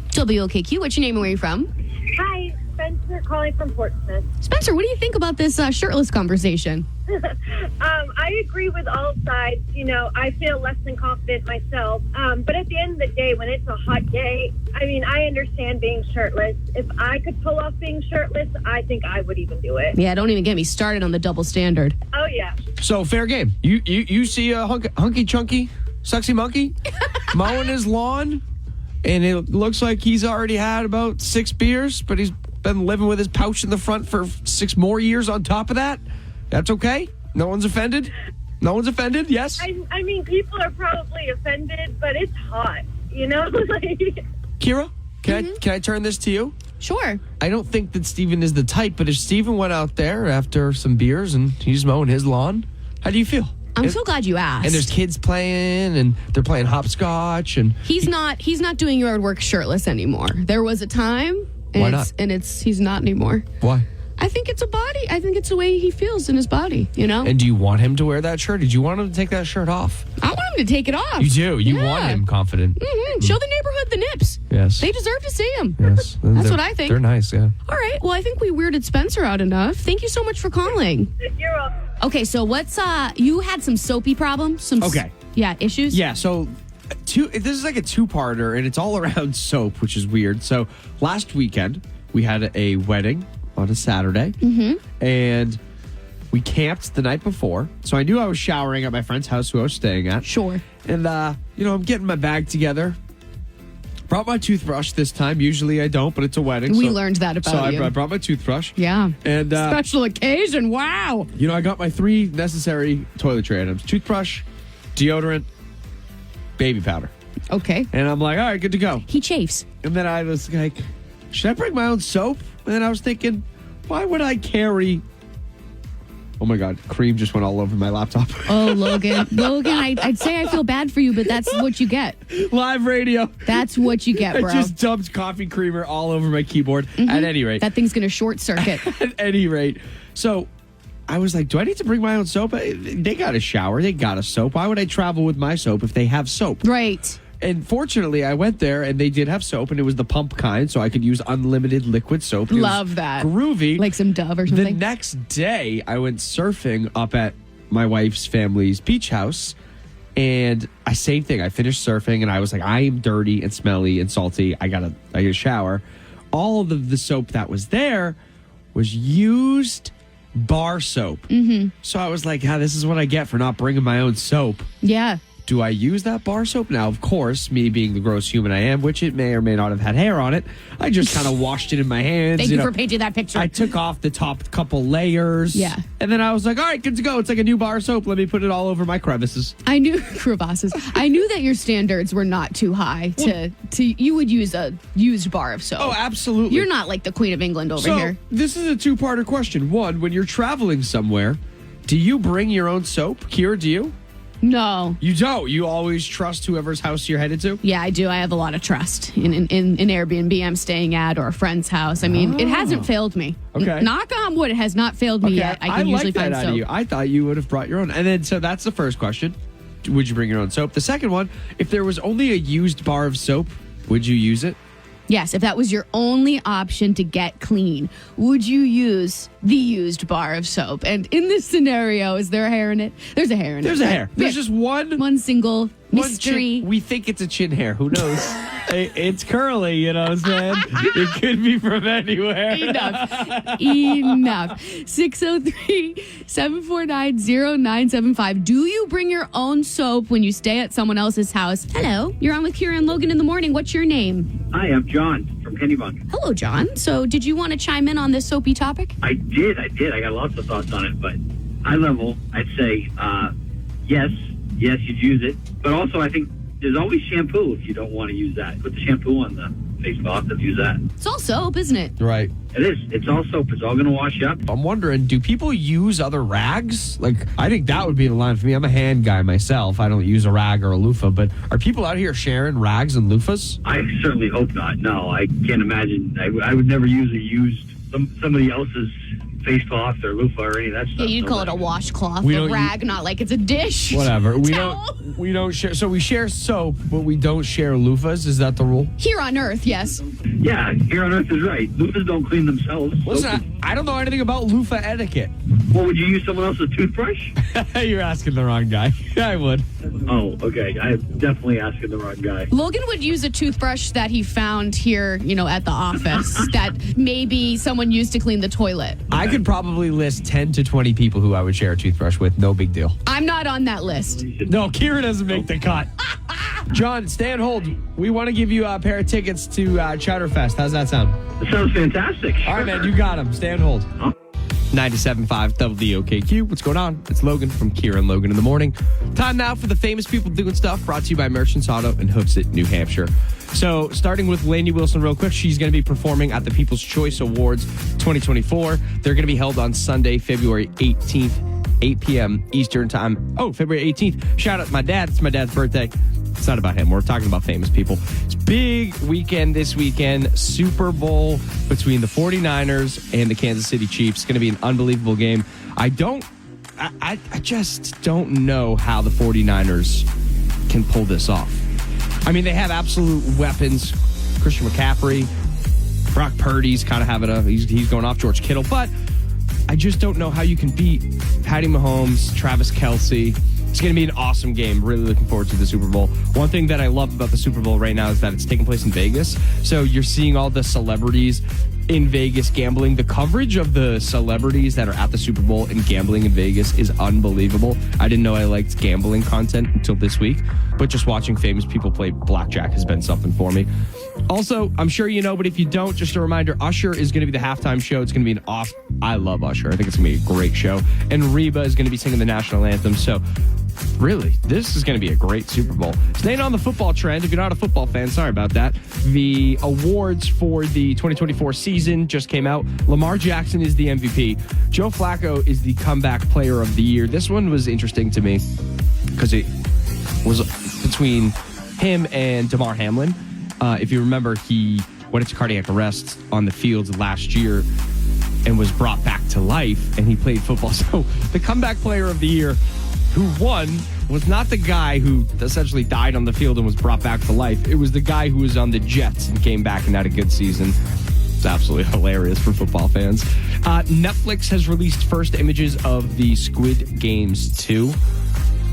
S1: WOKQ, what's your name and where are you from?
S6: Hi, Spencer calling from Portsmouth.
S1: Spencer, what do you think about this shirtless conversation?
S6: I agree with all sides. You know, I feel less than confident myself. But at the end of the day, when it's a hot day, I mean, I understand being shirtless. If I could pull off being shirtless, I think I would even do it.
S1: Yeah, don't even get me started on the double standard.
S6: Oh, yeah.
S3: So, fair game. You see a hunky chunky, sexy monkey mowing his lawn, and it looks like he's already had about 6 beers, but he's been living with his pouch in the front for 6 more years on top of that. That's okay? No one's offended? No one's offended? Yes?
S6: I mean, people are probably offended, but it's hot, you know?
S3: Kira, can I turn this to you?
S1: Sure.
S3: I don't think that Steven is the type, but if Steven went out there after some beers and he's mowing his lawn, how do you feel?
S1: I'm so glad you asked.
S3: And there's kids playing, and they're playing hopscotch, and
S1: he's not doing yard work shirtless anymore. There was a time, and
S3: Why not?
S1: He's not anymore.
S3: Why?
S1: I think it's a body. I think it's the way he feels in his body, you know?
S3: And do you want him to wear that shirt? Did you want him to take that shirt off?
S1: I want him to take it off.
S3: You do. You want him confident.
S1: Show the neighborhood the nips.
S3: Yes.
S1: They deserve to see him.
S3: Yes.
S1: That's what I think.
S3: They're nice, yeah.
S1: All right. Well, I think we weirded Spencer out enough. Thank you so much for calling.
S6: You're welcome.
S1: Okay, so what's you had some soapy problems? Issues?
S3: Yeah, so this is like a two-parter, and it's all around soap, which is weird. So last weekend, we had a wedding on a Saturday, and we camped the night before. So I knew I was showering at my friend's house who I was staying at.
S1: Sure.
S3: And, I'm getting my bag together. Brought my toothbrush this time. Usually I don't, but it's a wedding.
S1: We learned that about you.
S3: So I brought my toothbrush.
S1: Yeah.
S3: And
S1: special occasion. Wow.
S3: I got my 3 necessary toiletry items: toothbrush, deodorant, baby powder.
S1: Okay.
S3: And I'm like, all right, good to go.
S1: He chafes.
S3: And then I was like, should I bring my own soap? And then I was thinking, why would I carry... Oh my God, cream just went all over my laptop.
S1: Oh, Logan. I'd say I feel bad for you, but that's what you get.
S3: Live radio.
S1: That's what you get, bro.
S3: I just dumped coffee creamer all over my keyboard. At any rate.
S1: That thing's going to short circuit.
S3: At any rate. So I was like, do I need to bring my own soap? They got a shower. They got a soap. Why would I travel with my soap if they have soap?
S1: Right.
S3: And fortunately, I went there, and they did have soap, and it was the pump kind, so I could use unlimited liquid soap.
S1: Love that.
S3: Groovy.
S1: Like some Dove or something.
S3: The next day, I went surfing up at my wife's family's beach house, and same thing. I finished surfing, and I was like, I am dirty and smelly and salty. I gotta shower. All of the soap that was there was used bar soap. So I was like, this is what I get for not bringing my own soap.
S1: Yeah.
S3: do I use that bar soap? Now, of course, me being the gross human I am, which it may or may not have had hair on it, I just kind of washed it in my hands.
S1: Thank you for painting that picture.
S3: I took off the top couple layers.
S1: Yeah.
S3: And then I was like, all right, good to go. It's like a new bar soap. Let me put it all over my crevices.
S1: I knew crevasses. I knew that your standards were not too high to you would use a used bar of soap.
S3: Oh, absolutely.
S1: You're not like the Queen of England over here.
S3: This is a two-parter question. One, when you're traveling somewhere, do you bring your own soap? Kira, do you?
S1: No.
S3: You don't? You always trust whoever's house you're headed to?
S1: Yeah, I do. I have a lot of trust in Airbnb I'm staying at or a friend's house. I mean, it hasn't failed me.
S3: Okay.
S1: Knock on wood, it has not failed me yet. I can usually
S3: like that
S1: find
S3: out
S1: soap.
S3: of you. I thought you would have brought your own. And then, so that's the first question. Would you bring your own soap? The second one, if there was only a used bar of soap, would you use it?
S1: Yes, if that was your only option to get clean, would you use the used bar of soap? And in this scenario, is there a hair in it? There's a hair in it.
S3: There's a hair. There's just one
S1: single mystery.
S3: We think it's a chin hair. Who knows? It's curly, you know what I'm saying? It could be from anywhere.
S1: Enough. 603-749-0975. Do you bring your own soap when you stay at someone else's house? Hello, you're on with Kira and Logan in the morning. What's your name?
S17: Hi, I'm John from Kennybunk.
S1: Hello, John. So did you want to chime in on this soapy topic?
S17: I did. I got lots of thoughts on it, but high level, I'd say yes, you'd use it. But also, I think there's always shampoo if you don't want to use that. Put the shampoo on the face cloth and use that.
S1: It's all soap, isn't it?
S3: Right.
S17: It is. It's all soap. It's all going to wash up.
S3: I'm wondering, do people use other rags? Like, I think that would be the line for me. I'm a hand guy myself. I don't use a rag or a loofah, but are people out here sharing rags and loofahs?
S17: I certainly hope not. No, I can't imagine. I would never use a used somebody else's face cloth or loofah or any of that stuff.
S1: Yeah, you'd call it a washcloth,
S3: We
S1: a
S3: don't
S1: rag, not like it's a dish.
S3: Whatever.
S1: Towel.
S3: We don't share. So we share soap, but we don't share loofahs. Is that the rule?
S1: Here on Earth, yes.
S17: Yeah, here on Earth is right. Loofahs don't clean themselves.
S3: Listen, I don't know anything about loofah etiquette.
S17: Well, would you use someone else's toothbrush?
S3: You're asking the wrong guy. I would.
S17: Oh, okay. I'm definitely asking the wrong guy.
S1: Logan would use a toothbrush that he found here, at the office that maybe someone used to clean the toilet.
S3: I could probably list 10 to 20 people who I would share a toothbrush with. No big deal.
S1: I'm not on that list.
S3: No, Kira doesn't make the cut. John, stay on hold. We want to give you a pair of tickets to Chowderfest. How's that sound?
S17: That sounds fantastic.
S3: All right, man. You got them. Stay on hold. 97.5 WOKQ. What's going on? It's Logan from Kira and Logan in the morning. Time now for the famous people doing stuff, brought to you by Merchants Auto in Hooksett, New Hampshire. So, starting with Lainey Wilson real quick, she's going to be performing at the People's Choice Awards 2024. They're going to be held on Sunday, February 18th, 8 p.m. Eastern time. Oh, February 18th. Shout out to my dad. It's my dad's birthday. It's not about him. We're talking about famous people. It's big weekend this weekend. Super Bowl between the 49ers and the Kansas City Chiefs. It's going to be an unbelievable game. I just don't know how the 49ers can pull this off. I mean, they have absolute weapons. Christian McCaffrey, Brock Purdy's kind of having he's going off George Kittle, but I just don't know how you can beat Patty Mahomes, Travis Kelce. It's going to be an awesome game. Really looking forward to the Super Bowl. One thing that I love about the Super Bowl right now is that it's taking place in Vegas. So you're seeing all the celebrities in Vegas gambling. The coverage of the celebrities that are at the Super Bowl and gambling in Vegas is unbelievable. I didn't know I liked gambling content until this week, but just watching famous people play blackjack has been something for me. Also, I'm sure you know, but if you don't, just a reminder, Usher is going to be the halftime show. It's going to be I love Usher. I think it's going to be a great show. And Reba is going to be singing the national anthem. So really, this is going to be a great Super Bowl. Staying on the football trend, if you're not a football fan, sorry about that. The awards for the 2024 season just came out. Lamar Jackson is the MVP. Joe Flacco is the comeback player of the year. This one was interesting to me because it was between him and Damar Hamlin. If you remember, he went into cardiac arrest on the field last year and was brought back to life, and he played football. So the comeback player of the year who won was not the guy who essentially died on the field and was brought back to life. It was the guy who was on the Jets and came back and had a good season. It's absolutely hilarious for football fans. Netflix has released first images of the Squid Games 2.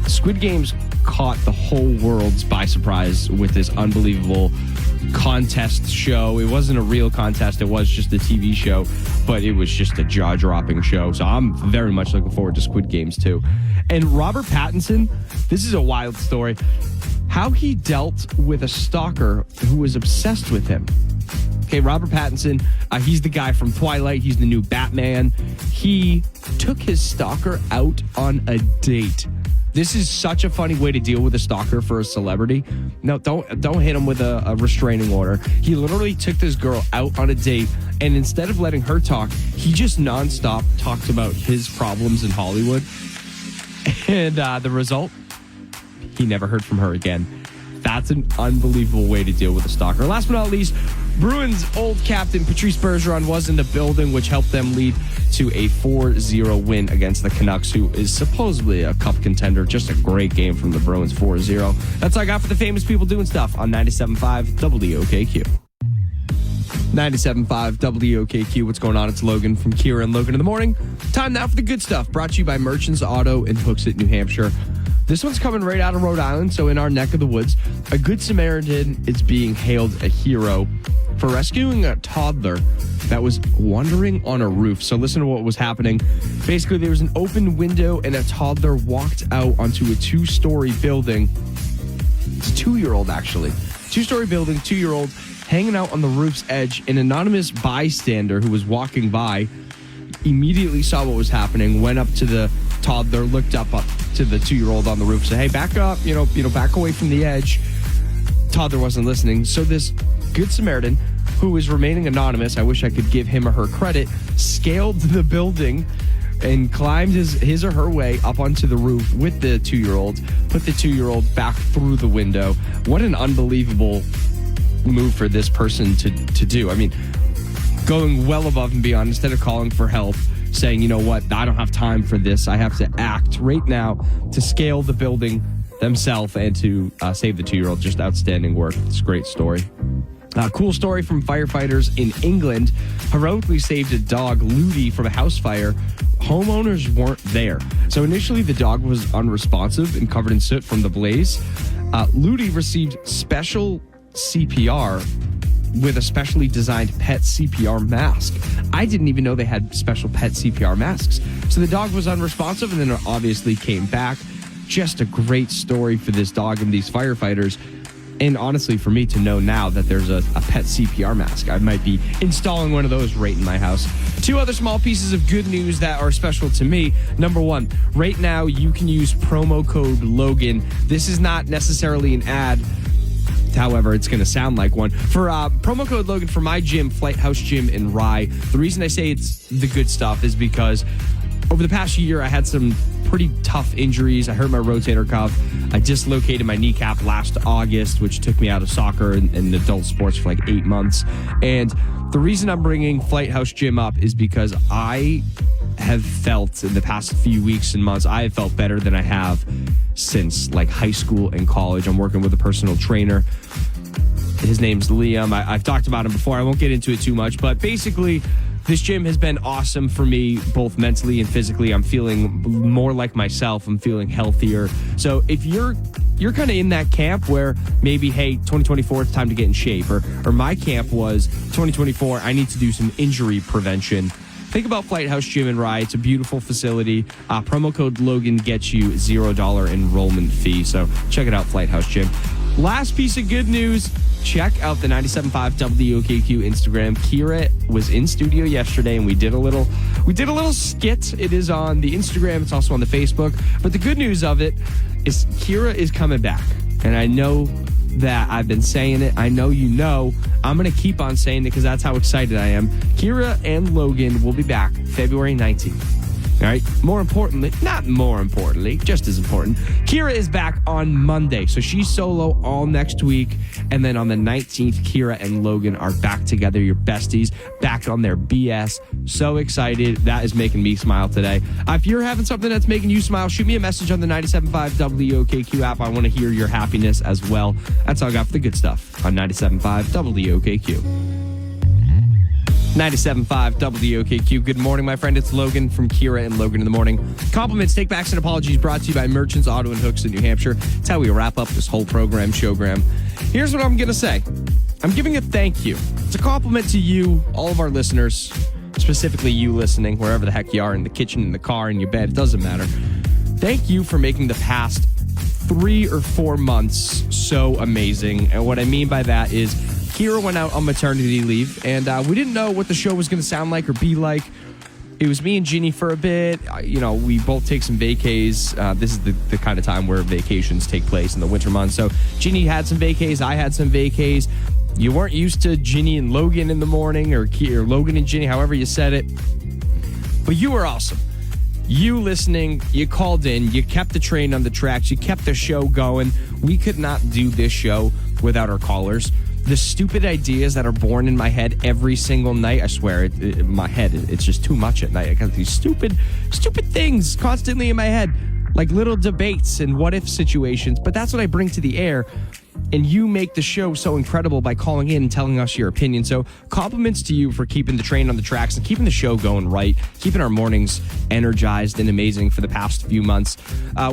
S3: Squid Games caught the whole world by surprise with this unbelievable contest show. It wasn't a real contest. It was just a TV show, but it was just a jaw-dropping show. So I'm very much looking forward to Squid Games too. And Robert Pattinson, this is a wild story. How he dealt with a stalker who was obsessed with him. Okay, Robert Pattinson, he's the guy from Twilight. He's the new Batman. He took his stalker out on a date. This is such a funny way to deal with a stalker for a celebrity. No, don't hit him with a restraining order. He literally took this girl out on a date, and instead of letting her talk, he just nonstop talked about his problems in Hollywood. And the result, he never heard from her again. That's an unbelievable way to deal with a stalker. Last but not least, Bruins old captain Patrice Bergeron was in the building, which helped them lead to a 4-0 win against the Canucks, who is supposedly a cup contender. Just a great game from the Bruins, 4-0. That's all I got for the famous people doing stuff on 97.5 WOKQ. 97.5 WOKQ. What's going on? It's Logan from Kira and Logan in the morning. Time now for the good stuff, brought to you by Merchants Auto in Hooksett, New Hampshire. This one's coming right out of Rhode Island, so in our neck of the woods. A good Samaritan is being hailed a hero for rescuing a toddler that was wandering on a roof. So listen to what was happening. Basically, there was an open window and a toddler walked out onto a 2-story building. It's a 2-year-old, actually. 2-story building, 2-year-old, hanging out on the roof's edge. An anonymous bystander who was walking by immediately saw what was happening, went up to the toddler, looked up to the 2-year-old on the roof, said, hey, back up, back away from the edge. Toddler wasn't listening. So this good Samaritan, who is remaining anonymous, I wish I could give him or her credit, scaled the building and climbed his or her way up onto the roof with the 2-year-old, put the 2-year-old back through the window. What an unbelievable move for this person to do. I mean, going well above and beyond, instead of calling for help, saying, you know what, I don't have time for this. I have to act right now to scale the building themselves and to save the 2-year-old. Just outstanding work. It's a great story. Cool story from firefighters in England. Heroically saved a dog, Ludi, from a house fire. Homeowners weren't there. So initially the dog was unresponsive and covered in soot from the blaze. Ludi received special CPR with a specially designed pet CPR mask. I didn't even know they had special pet CPR masks. So the dog was unresponsive and then it obviously came back. Just a great story for this dog and these firefighters. And honestly, for me to know now that there's a pet CPR mask, I might be installing one of those right in my house. 2 other small pieces of good news that are special to me. Number 1, right now you can use promo code Logan. This is not necessarily an ad. However, it's going to sound like one. For promo code Logan for my gym, Flight House Gym in Rye. The reason I say it's the good stuff is because over the past year, I had some pretty tough injuries. I hurt my rotator cuff. I dislocated my kneecap last August, which took me out of soccer and adult sports for like 8 months. And the reason I'm bringing Flight House Gym up is because I have felt in the past few weeks and months, I have felt better than I have since like high school and college. I'm working with a personal trainer. His name's Liam. I've talked about him before. I won't get into it too much, but basically this gym has been awesome for me, both mentally and physically. I'm feeling more like myself. I'm feeling healthier. So if you're kind of in that camp where maybe, hey, 2024, it's time to get in shape, or my camp was 2024, I need to do some injury prevention. Think about Flight House Gym in Rye. It's a beautiful facility. Promo code Logan gets you $0 enrollment fee. So check it out, Flight House Gym. Last piece of good news. Check out the 97.5 WOKQ Instagram. Kira was in studio yesterday, and we did a little skit. It is on the Instagram. It's also on the Facebook. But the good news of it is Kira is coming back. And I know that I've been saying it. I know you know. I'm going to keep on saying it because that's how excited I am. Kira and Logan will be back February 19th. All right. Not more importantly, just as important, Kira is back on Monday. So she's solo all next week. And then on the 19th, Kira and Logan are back together, your besties, back on their BS. So excited. That is making me smile today. If you're having something that's making you smile, shoot me a message on the 97.5 WOKQ app. I want to hear your happiness as well. That's all I got for the good stuff on 97.5 WOKQ. 97.5 WOKQ. Good morning, my friend. It's Logan from Kira and Logan in the Morning. Compliments, takebacks, and apologies brought to you by Merchants Auto and Hooks in New Hampshire. It's how we wrap up this whole showgram. Here's what I'm going to say. I'm giving a thank you. It's a compliment to you, all of our listeners, specifically you listening, wherever the heck you are, in the kitchen, in the car, in your bed, it doesn't matter. Thank you for making the past 3 or 4 months so amazing. And what I mean by that is Kira went out on maternity leave, and we didn't know what the show was going to sound like or be like. It was me and Ginny for a bit. We both take some vacays. This is the kind of time where vacations take place in the winter months. So Ginny had some vacays. I had some vacays. You weren't used to Ginny and Logan in the morning or Logan and Ginny, however you said it. But you were awesome. You listening, you called in, you kept the train on the tracks, you kept the show going. We could not do this show without our callers. The stupid ideas that are born in my head every single night, I swear, my head, it's just too much at night. I got these stupid things constantly in my head, like little debates and what-if situations. But that's what I bring to the air. And you make the show so incredible by calling in and telling us your opinion. So compliments to you for keeping the train on the tracks and keeping the show going right, keeping our mornings energized and amazing for the past few months.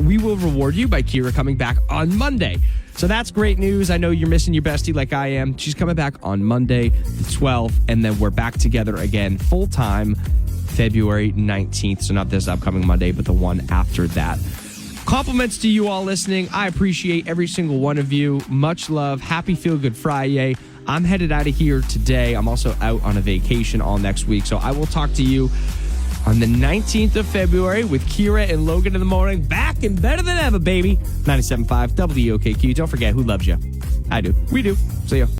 S3: We will reward you by Kira coming back on Monday. So that's great news. I know you're missing your bestie like I am. She's coming back on Monday, the 12th, and then we're back together again full-time February 19th. So not this upcoming Monday, but the one after that. Compliments to you all listening. I appreciate every single one of you. Much love. Happy Feel Good Friday. I'm headed out of here today. I'm also out on a vacation all next week. So I will talk to you on the 19th of February with Kira and Logan in the morning. Back and better than ever, baby. 97.5 WOKQ. Don't forget, who loves you? I do. We do. See ya.